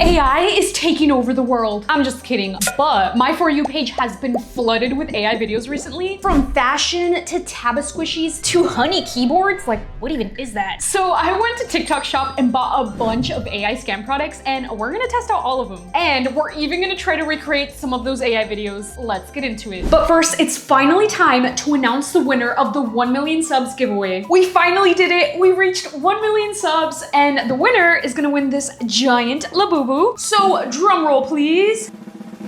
AI is taking over the world. I'm just kidding, but my For You page has been flooded with AI videos recently. From fashion to tabasquishies to honey keyboards. Like, what even is that? So I went to TikTok shop and bought a bunch of AI scam products, and we're gonna test out all of them. And we're even gonna try to recreate some of those AI videos. Let's get into it. But first, it's finally time to announce the winner of the 1 million subs giveaway. We finally did it. We reached 1 million subs, and the winner is gonna win this giant Labubu. So drum roll, please.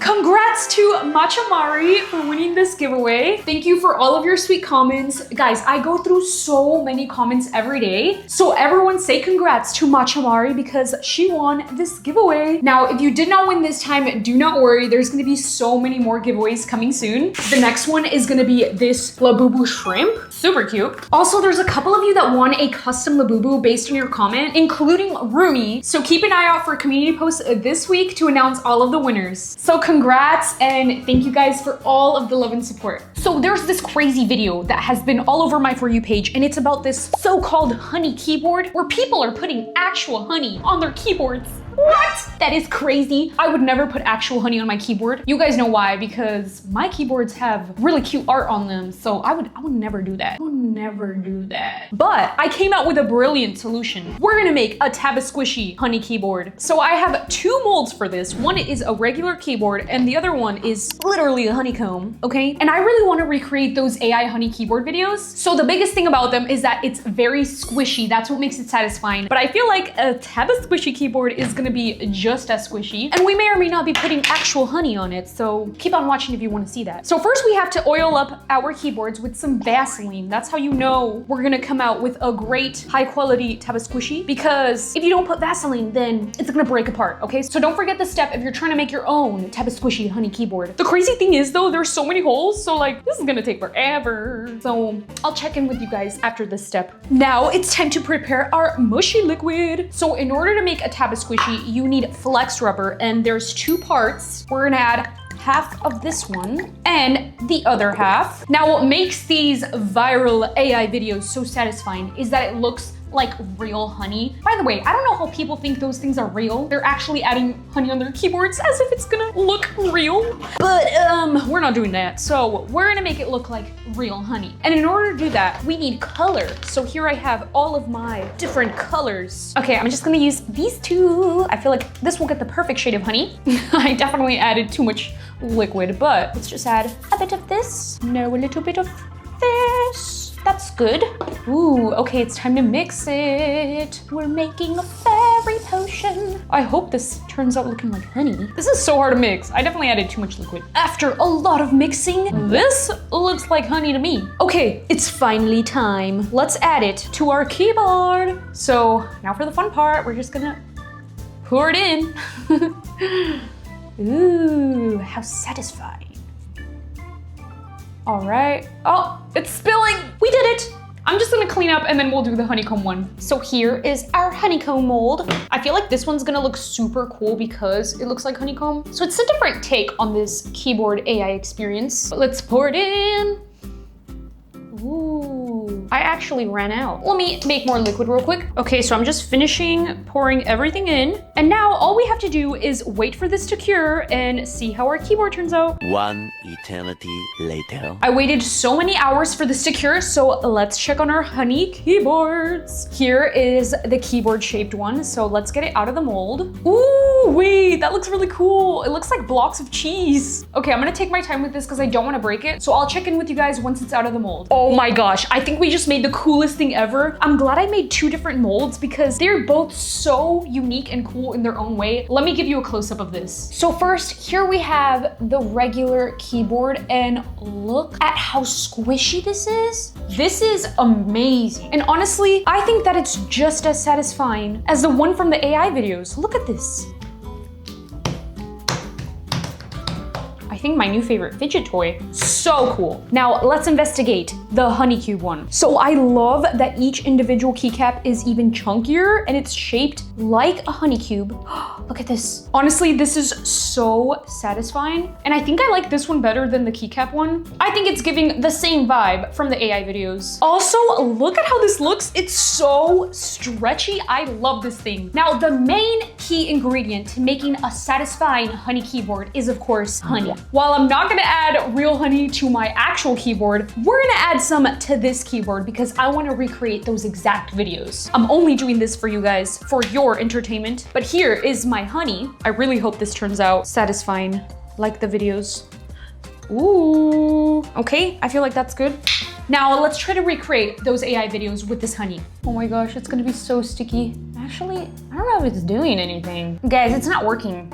Congrats to Machamari for winning this giveaway. Thank you for all of your sweet comments. Guys, I go through so many comments every day. So everyone say congrats to Machamari because she won this giveaway. Now, if you did not win this time, do not worry. There's gonna be so many more giveaways coming soon. The next one is gonna be this Labubu shrimp. Super cute. Also, there's a couple of you that won a custom Labubu based on your comment, including Rumi. So keep an eye out for community posts this week to announce all of the winners. So congrats and thank you guys for all of the love and support. So there's this crazy video that has been all over my For You page, and it's about this so-called honey keyboard where people are putting actual honey on their keyboards. What? That is crazy. I would never put actual honey on my keyboard. You guys know why, because my keyboards have really cute art on them. So I would never do that. I would never do that. But I came out with a brilliant solution. We're gonna make a tabasquishy honey keyboard. So I have two molds for this. One is a regular keyboard and the other one is literally a honeycomb, okay? And I really want to recreate those AI honey keyboard videos. So the biggest thing about them is that it's very squishy. That's what makes it satisfying. But I feel like a tabasquishy keyboard is gonna be just as squishy, and we may or may not be putting actual honey on it, so keep on watching if you want to see that. So first we have to oil up our keyboards with some Vaseline. That's how you know we're gonna come out with a great high quality tabasquishy, because if you don't put Vaseline, then it's gonna break apart, okay? So don't forget the step if you're trying to make your own tabasquishy honey keyboard. The crazy thing is though, there's so many holes, so like this is gonna take forever. So I'll check in with you guys after this step. Now it's time to prepare our mushy liquid. So in order to make a tabasquishy, you need flex rubber, and there's two parts. We're gonna add half of this one and the other half. Now what makes these viral AI videos so satisfying is that it looks like real honey. By the way, I don't know how people think those things are real. They're actually adding honey on their keyboards as if it's gonna look real. But we're not doing that. So we're gonna make it look like real honey. And in order to do that, we need color. So here I have all of my different colors. Okay, I'm just gonna use these two. I feel like this will get the perfect shade of honey. I definitely added too much liquid, but let's just add a bit of this. No, a little bit of this. That's good. Ooh, okay, it's time to mix it. We're making a fairy potion. I hope this turns out looking like honey. This is so hard to mix. I definitely added too much liquid. After a lot of mixing, this looks like honey to me. Okay, it's finally time. Let's add it to our keyboard. So now for the fun part, we're just gonna pour it in. Ooh, how satisfying. All right. Oh, it's spilling. We did it. I'm just gonna clean up and then we'll do the honeycomb one. So here is our honeycomb mold. I feel like this one's gonna look super cool because it looks like honeycomb. So it's a different take on this keyboard AI experience. But let's pour it in. Ooh, I actually ran out. Let me make more liquid real quick. Okay, so I'm just finishing pouring everything in. And now all we have to do is wait for this to cure and see how our keyboard turns out. One eternity later. I waited so many hours for this to cure, so let's check on our honey keyboards. Here is the keyboard shaped one, so let's get it out of the mold. Ooh, wait, that looks really cool. It looks like blocks of cheese. Okay, I'm gonna take my time with this because I don't want to break it, so I'll check in with you guys once it's out of the mold. Oh my gosh, I think we just made the coolest thing ever. I'm glad I made two different molds because they're both so unique and cool in their own way. Let me give you a close-up of this. So first, here we have the regular keyboard, and look at how squishy this is. This is amazing. And honestly, I think that it's just as satisfying as the one from the AI videos. Look at this. I think my new favorite fidget toy. So cool. Now let's investigate the honey cube one. So I love that each individual keycap is even chunkier and it's shaped like a honey cube. Look at this. Honestly, this is so satisfying. And I think I like this one better than the keycap one. I think it's giving the same vibe from the AI videos. Also, look at how this looks. It's so stretchy. I love this thing. Now, the main key ingredient to making a satisfying honey keyboard is, of course, honey. While I'm not gonna add real honey to my actual keyboard, we're gonna add some to this keyboard because I wanna recreate those exact videos. I'm only doing this for you guys, for your entertainment. But here is my honey. I really hope this turns out satisfying like the videos. Ooh, okay, I feel like that's good. Now let's try to recreate those AI videos with this honey. Oh my gosh, it's gonna be so sticky. Actually, I don't know if it's doing anything. Guys, it's not working.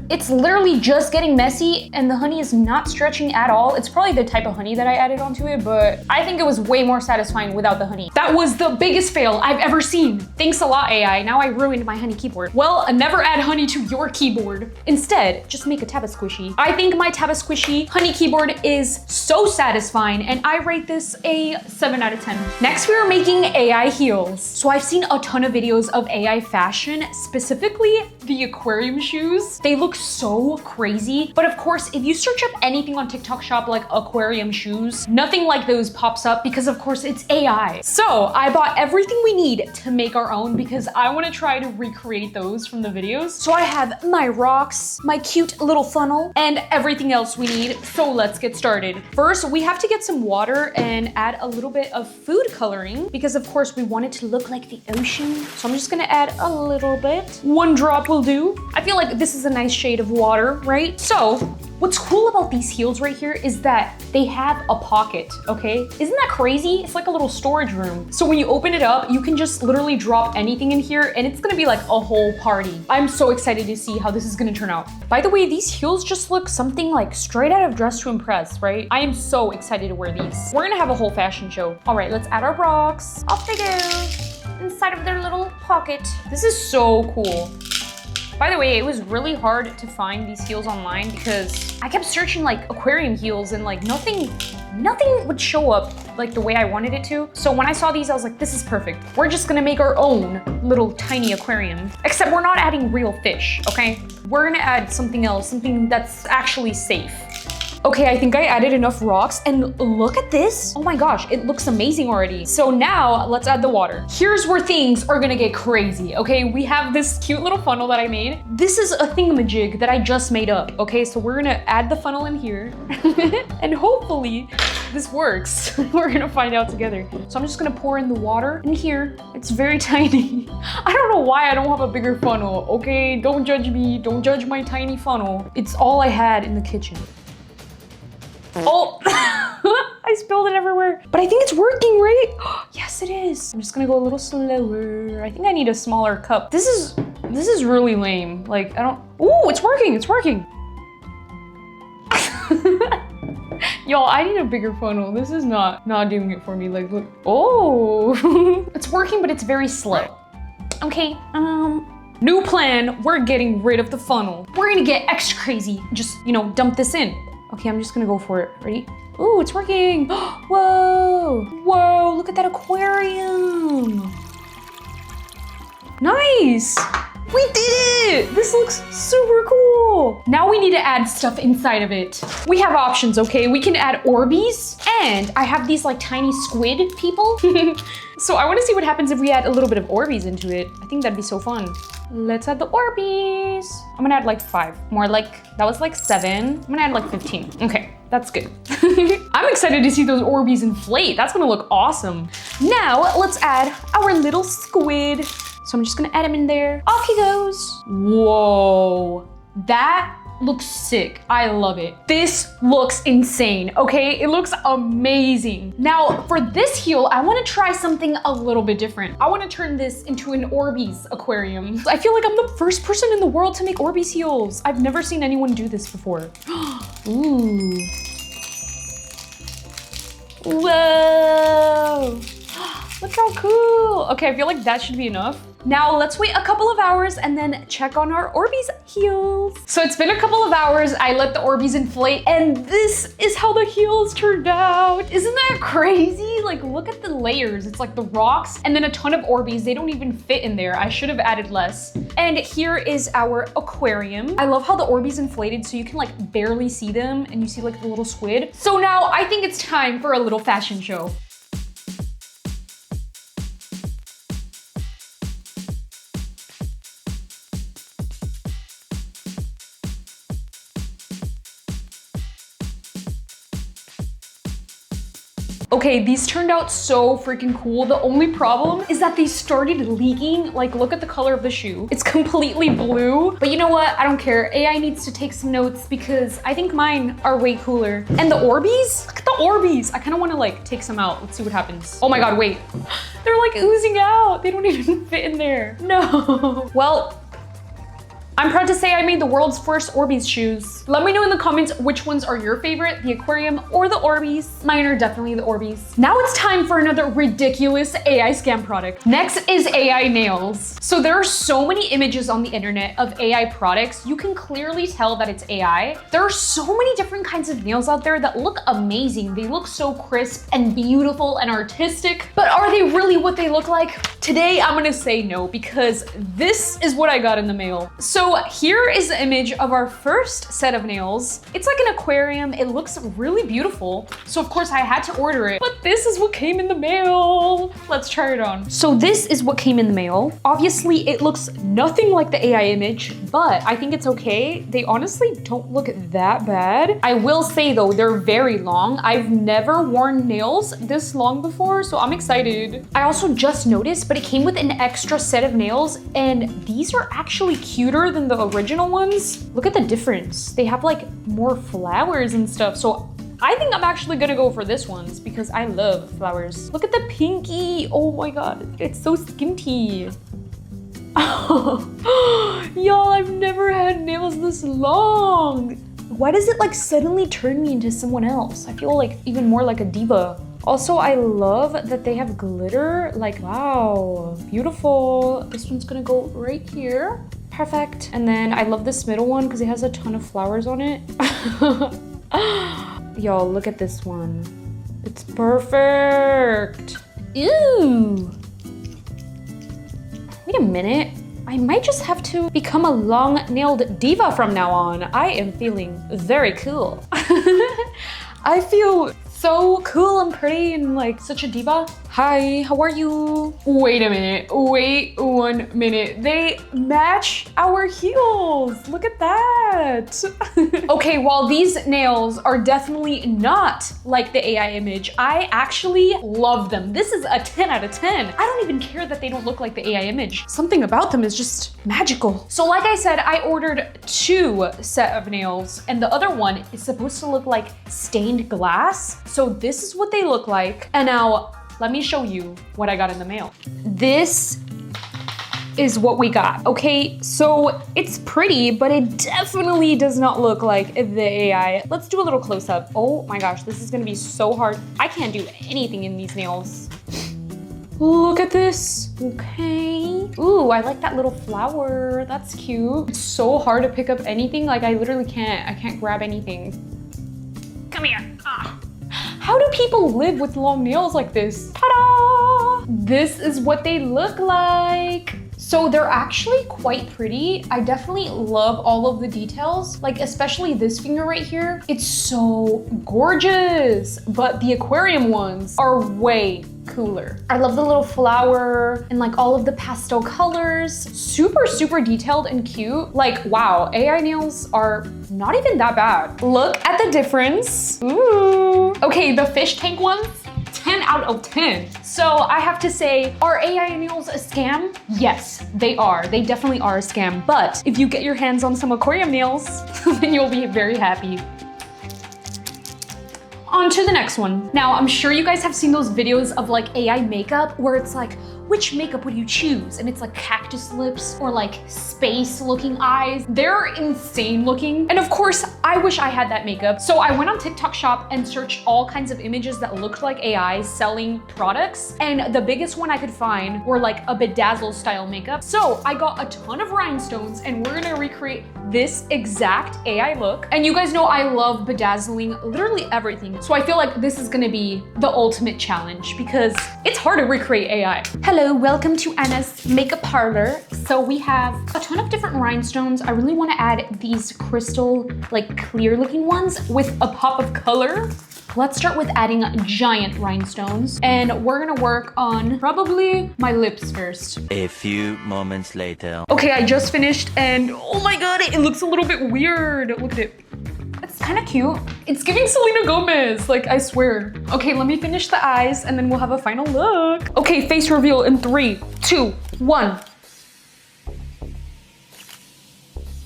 It's literally just getting messy and the honey is not stretching at all. It's probably the type of honey that I added onto it, but I think it was way more satisfying without the honey. That was the biggest fail I've ever seen. Thanks a lot, AI. Now I ruined my honey keyboard. Well, never add honey to your keyboard. Instead, just make a tabasquishy. I think my tabasquishy honey keyboard is so satisfying and I rate this a 7 out of 10. Next, we are making AI heels. So I've seen a ton of videos of AI fashion, specifically the aquarium shoes. They look so crazy. But of course, if you search up anything on TikTok shop like aquarium shoes, nothing like those pops up because of course it's AI. So I bought everything we need to make our own because I want to try to recreate those from the videos. So I have my rocks, my cute little funnel, and everything else we need. So let's get started. First, we have to get some water and add a little bit of food coloring because of course we want it to look like the ocean. So I'm just gonna add a little bit. 1 drop will do. I feel like this is a nice shade of water, right? So what's cool about these heels right here is that they have a pocket, okay? Isn't that crazy? It's like a little storage room. So when you open it up, you can just literally drop anything in here and it's gonna be like a whole party. I'm so excited to see how this is gonna turn out. By the way, these heels just look something like straight out of Dress to Impress, right? I am so excited to wear these. We're gonna have a whole fashion show. All right, let's add our rocks. Off they go, inside of their little pocket. This is so cool. By the way, it was really hard to find these heels online because I kept searching like aquarium heels and like nothing would show up like the way I wanted it to. So when I saw these, I was like, this is perfect. We're just gonna make our own little tiny aquarium. Except we're not adding real fish, okay? We're gonna add something else, something that's actually safe. Okay, I think I added enough rocks and look at this. Oh my gosh, it looks amazing already. So now let's add the water. Here's where things are gonna get crazy, okay? We have this cute little funnel that I made. This is a thingamajig that I just made up, okay? So we're gonna add the funnel in here and hopefully this works. We're gonna find out together. So I'm just gonna pour in the water in here. It's very tiny. I don't know why I don't have a bigger funnel, okay? Don't judge me, don't judge my tiny funnel. It's all I had in the kitchen. Oh, I spilled it everywhere. But I think it's working, right? Yes, it is. I'm just gonna go a little slower. I think I need a smaller cup. This is really lame. Like, I don't, ooh, it's working, it's working. Y'all, I need a bigger funnel. This is not doing it for me. Like, look, oh. It's working, but it's very slow. Okay, new plan, we're getting rid of the funnel. We're gonna get extra crazy. Just, you know, dump this in. Okay, I'm just gonna go for it. Ready? Ooh, it's working. Whoa, whoa, look at that aquarium. Nice, we did it. This looks super cool. Now we need to add stuff inside of it. We have options, okay? We can add Orbeez and I have these like tiny squid people. So I wanna see what happens if we add a little bit of Orbeez into it. I think that'd be so fun. Let's add the Orbeez. I'm gonna add like 5. More like, that was like 7. I'm gonna add like 15. Okay, that's good. I'm excited to see those Orbeez inflate. That's gonna look awesome. Now let's add our little squid. So I'm just gonna add him in there. Off he goes. Whoa, that looks sick. I love it. This looks insane, okay? It looks amazing. Now, for this heel, I wanna try something a little bit different. I wanna turn this into an Orbeez aquarium. I feel like I'm the first person in the world to make Orbeez heels. I've never seen anyone do this before. Ooh. Whoa. Look how cool. Okay, I feel like that should be enough. Now let's wait a couple of hours and then check on our Orbeez heels. So it's been a couple of hours. I let the Orbeez inflate and this is how the heels turned out. Isn't that crazy? like, look at the layers. It's like the rocks and then a ton of Orbeez. They don't even fit in there. I should have added less. And here is our aquarium. I love how the Orbeez inflated so you can like barely see them and you see like the little squid. So now I think it's time for a little fashion show. Okay, these turned out so freaking cool. The only problem is that they started leaking. Like, look at the color of the shoe. It's completely blue, but you know what? I don't care. AI needs to take some notes because I think mine are way cooler. And the Orbeez? Look at the Orbeez. I kind of want to like take some out. Let's see what happens. Oh my God, wait. They're like oozing out. They don't even fit in there. No. Well, I'm proud to say I made the world's first Orbeez shoes. Let me know in the comments which ones are your favorite, the aquarium or the Orbeez. Mine are definitely the Orbeez. Now it's time for another ridiculous AI scam product. Next is AI nails. So there are so many images on the internet of AI products. You can clearly tell that it's AI. There are so many different kinds of nails out there that look amazing. They look so crisp and beautiful and artistic, but are they really what they look like? Today, I'm gonna say no because this is what I got in the mail. So here is the image of our first set of nails. It's like an aquarium. It looks really beautiful. So of course I had to order it, but this is what came in the mail. Let's try it on. So this is what came in the mail. Obviously it looks nothing like the AI image, but I think it's okay. They honestly don't look that bad. I will say though, they're very long. I've never worn nails this long before, so I'm excited. I also just noticed, but it came with an extra set of nails and these are actually cuter than the original ones. Look at the difference. They have like more flowers and stuff. So I think I'm actually gonna go for this ones because I love flowers. Look at the pinky. Oh my God, it's so skinty. Y'all, I've never had nails this long. Why does it like suddenly turn me into someone else? I feel like even more like a diva. Also, I love that they have glitter. Like, wow, beautiful. This one's gonna go right here. Perfect. And then I love this middle one because it has a ton of flowers on it. Yo, look at this one. It's perfect. Ew. Wait a minute. I might just have to become a long-nailed diva from now on. I am feeling very cool. I feel so cool and pretty and like such a diva. Hi, how are you? Wait a minute, wait 1 minute. They match our heels. Look at that. Okay, while these nails are definitely not like the AI image, I actually love them. This is a 10 out of 10. I don't even care that they don't look like the AI image. Something about them is just magical. So like I said, I ordered 2 set of nails and the other one is supposed to look like stained glass. So this is what they look like. And now let me show you what I got in the mail. This is what we got. Okay, so it's pretty, but it definitely does not look like the AI. Let's do a little close up. Oh my gosh, this is gonna be so hard. I can't do anything in these nails. Look at this, okay. Ooh, I like that little flower, that's cute. It's so hard to pick up anything, like I literally can't. I can't grab anything. Come here. Ah. How do people live with long nails like this? Ta-da! This is what they look like. So they're actually quite pretty. I definitely love all of the details, like especially this finger right here. It's so gorgeous, but the aquarium ones are way cooler. I love the little flower and like all of the pastel colors. Super, super detailed and cute. Like, wow, AI nails are not even that bad. Look at the difference. Ooh. Okay, the fish tank ones, 10 out of 10. So I have to say, are AI nails a scam? Yes, they are. They definitely are a scam. But if you get your hands on some aquarium nails, then you'll be very happy. On to the next one. Now, I'm sure you guys have seen those videos of like AI makeup where it's like, which makeup would you choose? And it's like cactus lips or like space looking eyes. They're insane looking. And of course, I wish I had that makeup. So I went on TikTok shop and searched all kinds of images that looked like AI selling products. And the biggest one I could find were like a bedazzle style makeup. So I got a ton of rhinestones and we're gonna recreate this exact AI look. And you guys know I love bedazzling literally everything. So I feel like this is gonna be the ultimate challenge because it's hard to recreate AI. Hello, welcome to Anna's makeup parlor. So we have a ton of different rhinestones. I really wanna add these crystal, like clear looking ones with a pop of color. Let's start with adding giant rhinestones and we're gonna work on probably my lips first. A few moments later. Okay, I just finished and oh my God, it looks a little bit weird. Look at it. It's kind of cute. It's giving Selena Gomez, like I swear. Okay, let me finish the eyes and then we'll have a final look. Okay, face reveal in 3, 2, 1.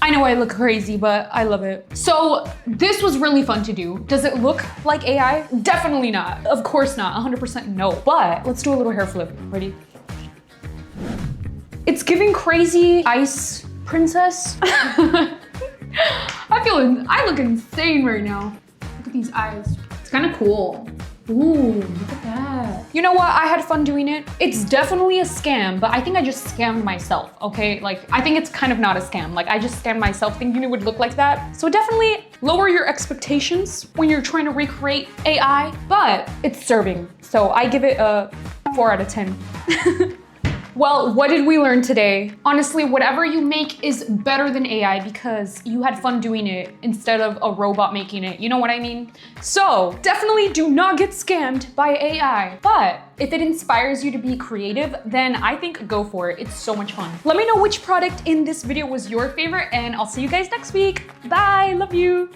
I know I look crazy, but I love it. So this was really fun to do. Does it look like AI? Definitely not. Of course not, 100% no. But let's do a little hair flip. Ready? It's giving crazy ice princess. I look insane right now. Look at these eyes. It's kind of cool. Ooh, look at that. You know what? I had fun doing it. It's definitely a scam, but I think I just scammed myself, okay? Like, I think it's kind of not a scam. Like, I just scammed myself thinking it would look like that. So definitely lower your expectations when you're trying to recreate AI, but it's serving. So I give it a 4 out of 10. Well, what did we learn today? Honestly, whatever you make is better than AI because you had fun doing it instead of a robot making it. You know what I mean? So definitely do not get scammed by AI. But if it inspires you to be creative, then I think go for it. It's so much fun. Let me know which product in this video was your favorite and I'll see you guys next week. Bye, love you.